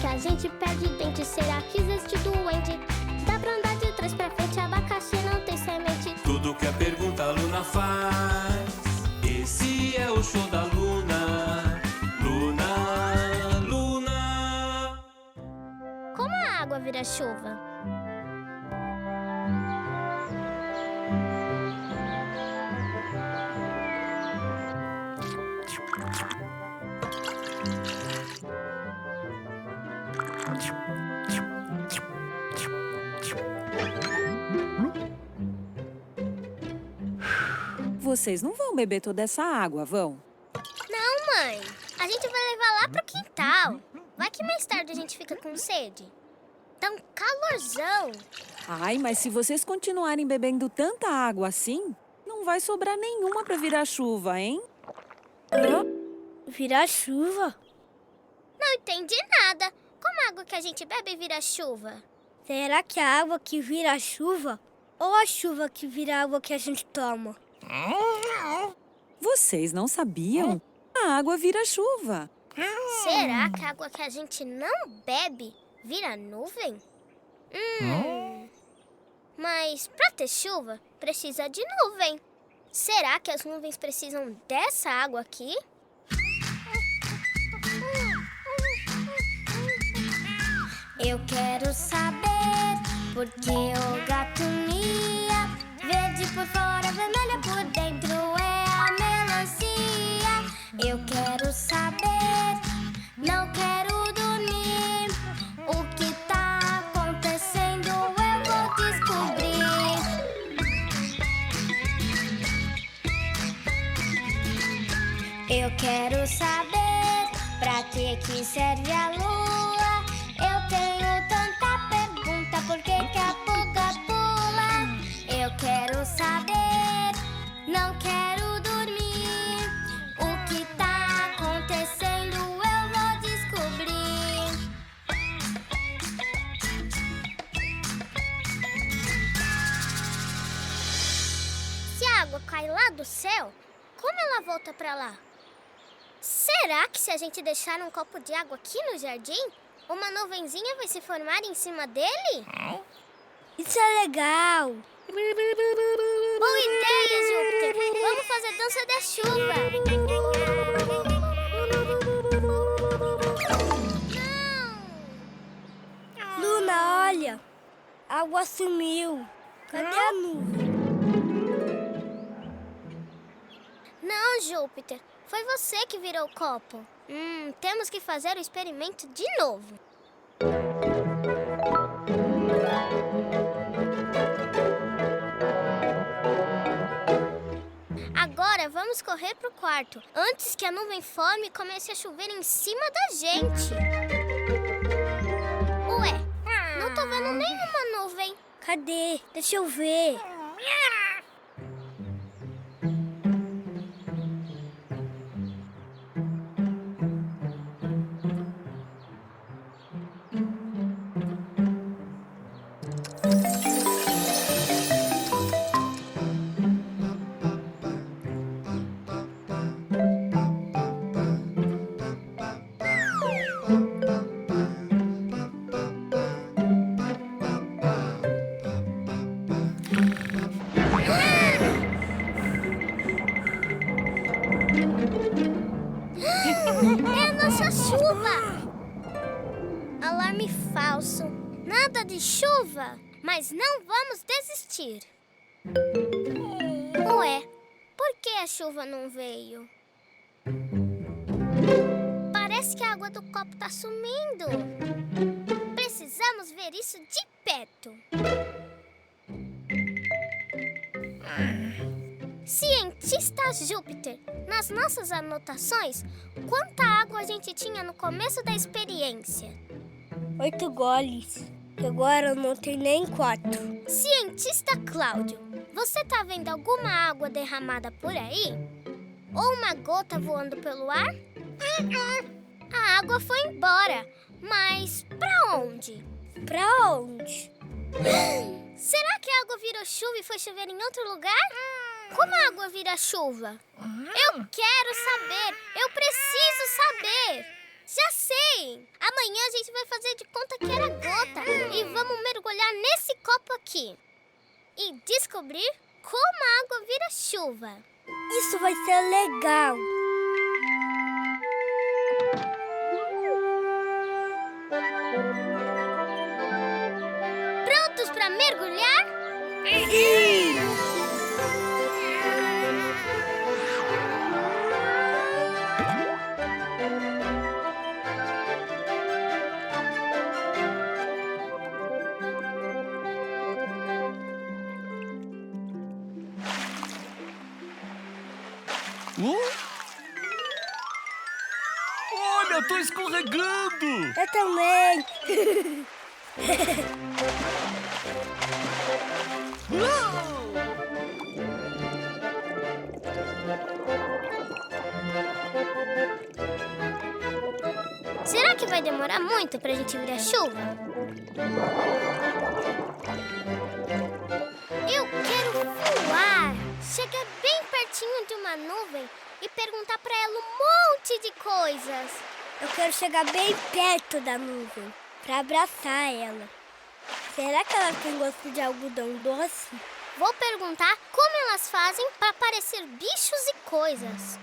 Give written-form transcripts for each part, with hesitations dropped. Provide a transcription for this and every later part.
que a gente perde dente? Será que existe doente? Dá pra andar de trás pra frente, abacaxi não tem semente. Tudo que a pergunta a Luna faz. Esse é o show da Luna. Luna, Luna. Como a água vira chuva? Vocês não vão beber toda essa água, vão? Não, mãe. A gente vai levar lá pro quintal. Vai que mais tarde a gente fica com sede. Tá um calorzão. Ai, mas se vocês continuarem bebendo tanta água assim, não vai sobrar nenhuma pra virar chuva, hein? Virar chuva? Não entendi nada. Como a água que a gente bebe vira chuva? Será que a água que vira chuva ou a chuva que vira água que a gente toma? Vocês não sabiam? A água vira chuva. Será que a água que a gente não bebe vira nuvem? Mas pra ter chuva, precisa de nuvem. Será que as nuvens precisam dessa água aqui? Eu quero saber por que o gato mia. Verde por fora, vermelha por dentro é a melancia. Eu quero saber, não quero dormir. O que tá acontecendo eu vou descobrir. Eu quero saber pra que serve a lua. Eu tenho tanta pergunta, por que a pulga pula? Eu quero saber, não quero dormir. O que tá acontecendo eu vou descobrir. Se a água cai lá do céu, como ela volta pra lá? Será que se a gente deixar um copo de água aqui no jardim, uma nuvenzinha vai se formar em cima dele? Isso é legal! Boa ideia, Júpiter! Vamos fazer dança da chuva! Não! Luna, olha! A água sumiu. Cadê a nuvem? Não, Júpiter! Foi você que virou o copo. Temos que fazer o experimento de novo. Agora vamos correr pro quarto, antes que a nuvem forme e comece a chover em cima da gente. Ué, não tô vendo nenhuma nuvem. Cadê? Deixa eu ver. É a nossa chuva! Alarme falso. Nada de chuva, mas não vamos desistir. Ué, por que a chuva não veio? Parece que a água do copo tá sumindo. Precisamos ver isso de perto. Cientista Júpiter, nas nossas anotações, quanta água a gente tinha no começo da experiência? 8 goles. E agora não tem nem 4. Cientista Cláudio, você tá vendo alguma água derramada por aí? Ou uma gota voando pelo ar? A água foi embora, mas pra onde? Pra onde? Será que a água virou chuva e foi chover em outro lugar? Como a água vira chuva? Eu quero saber! Eu preciso saber! Já sei! Amanhã a gente vai fazer de conta que era gota e vamos mergulhar nesse copo aqui e descobrir como a água vira chuva. Isso vai ser legal. Prontos para mergulhar? Olha, tô escorregando! Eu também. Será que vai demorar muito pra gente virar chuva? Eu quero voar! Chegar bem pertinho de uma nuvem e perguntar pra ela um monte de coisas. Eu quero chegar bem perto da nuvem pra abraçar ela. Será que ela tem gosto de algodão doce? Vou perguntar como elas fazem pra parecer bichos e coisas.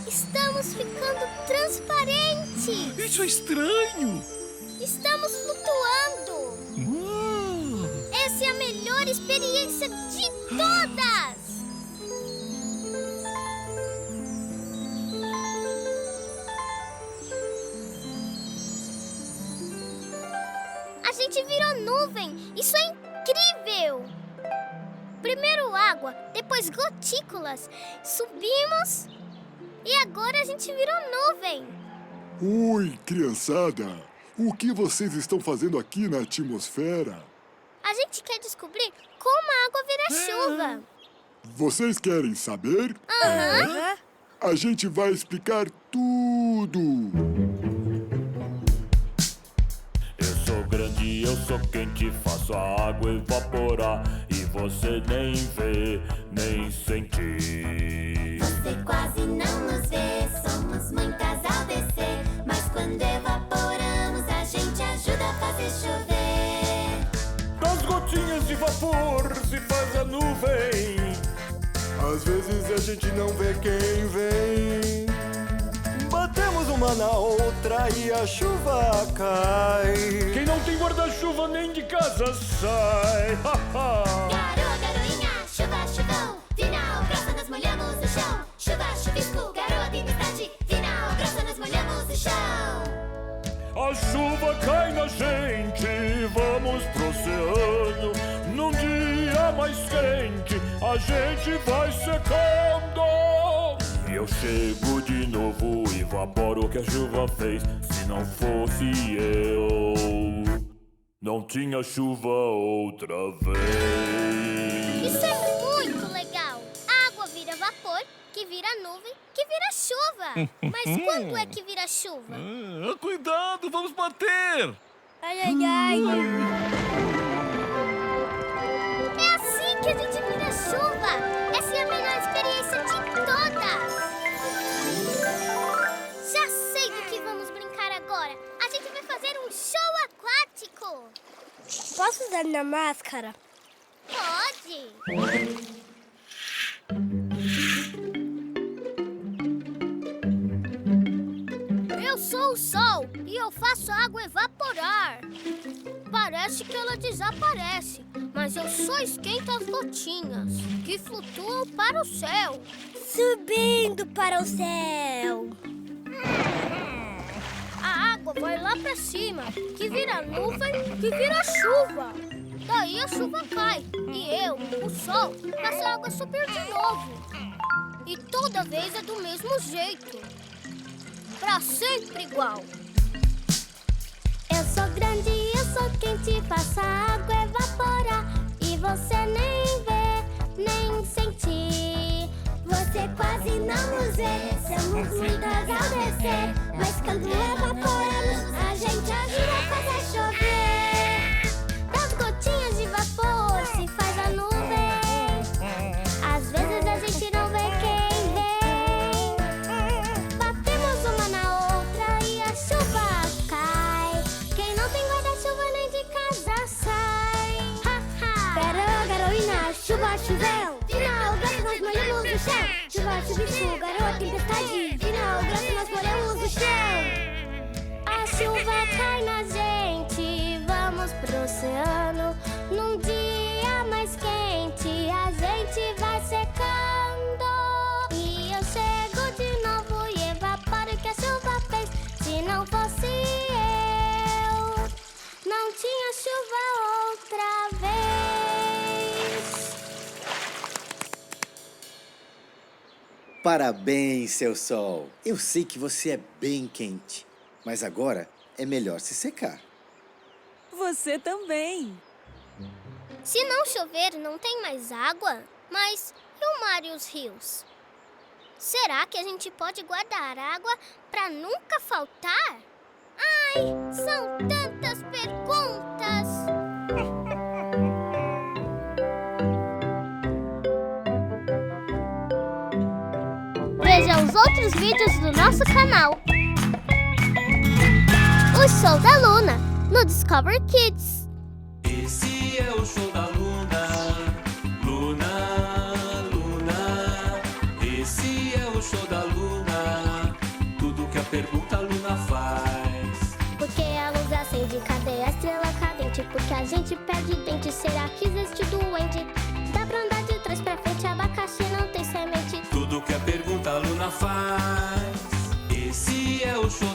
Estamos ficando transparentes! Isso é estranho! Estamos flutuando! Essa é a melhor experiência de todas! A gente virou nuvem! Isso é incrível! Primeiro água, depois gotículas. Subimos e agora a gente virou nuvem. Oi, criançada! O que vocês estão fazendo aqui na atmosfera? A gente quer descobrir como a água vira chuva. Vocês querem saber? Aham. A gente vai explicar tudo! Eu sou grande, eu sou quente, faço a água evaporar e você nem vê, nem sente. Você quase não nos vê, somos muitas ao descer, mas quando evaporamos a gente ajuda a fazer chover. Das gotinhas de vapor se faz a nuvem. Às vezes a gente não vê quem vem. Batemos uma na outra e a chuva cai. Quem não tem guarda-chuva nem de casa sai. Garoa, garoinha, chuva, chuvão, final grossa nós molhamos o chão. Chuva, chuvisco, garoa, tempestade, final grossa nós molhamos o chão. A chuva cai na gente, vamos pro oceano. Num dia mais quente, a gente vai secando. E eu chego de novo, evaporo o que a chuva fez. Se não fosse eu, não tinha chuva outra vez. Isso é muito legal. A água vira vapor, que vira nuvem, que vira chuva. Mas quando é que vira chuva? Cuidado, vamos bater! Ai, ai, ai. É assim que a gente vira chuva. Essa é a melhor experiência de todas. Já sei do que vamos brincar agora. A gente vai fazer um show aquático. Posso usar minha máscara? Pode. Eu sou o sol e eu faço a água evaporar. Parece que ela desaparece, mas eu só esquento as gotinhas que flutuam para o céu. Subindo para o céu. A água vai lá para cima, que vira nuvem, que vira chuva. Daí a chuva cai e eu, o sol, faço a água subir de novo. E toda vez é do mesmo jeito. Pra sempre igual. Eu sou grande, eu sou quente, faço a água evaporar e você nem vê, nem sente. Você quase não nos vê, somos muitas ao descer, mas quando evaporamos a gente ajuda a fazer chover. Das gotinhas de vapor se faz a nuvem. Às vezes a gente não vê tempestade. De novo, grosso nós molhamos o chão. A chuva cai na gente, vamos pro oceano. Num dia mais quente, a gente vai secando. E eu chego de novo e evaporo o que a chuva fez. Se não fosse eu, não tinha chuva outra vez. Parabéns, seu sol. Eu sei que você é bem quente, mas agora é melhor se secar. Você também. Se não chover, não tem mais água? Mas e o mar e os rios? Será que a gente pode guardar água para nunca faltar? Ai, são tantas perguntas! Veja os outros vídeos do nosso canal. O Show da Luna, no Discover Kids. Esse é o show da Luna. Luna, Luna. Esse é o show da Luna. Tudo que a pergunta a Luna faz. Porque a luz acende, cadê a estrela cadente? Porque a gente perde dente, será que existe doente? Dá pra andar de trás pra frente, abacaxi não tem semente. Tudo que a pergunta a Luna faz. Esse é o show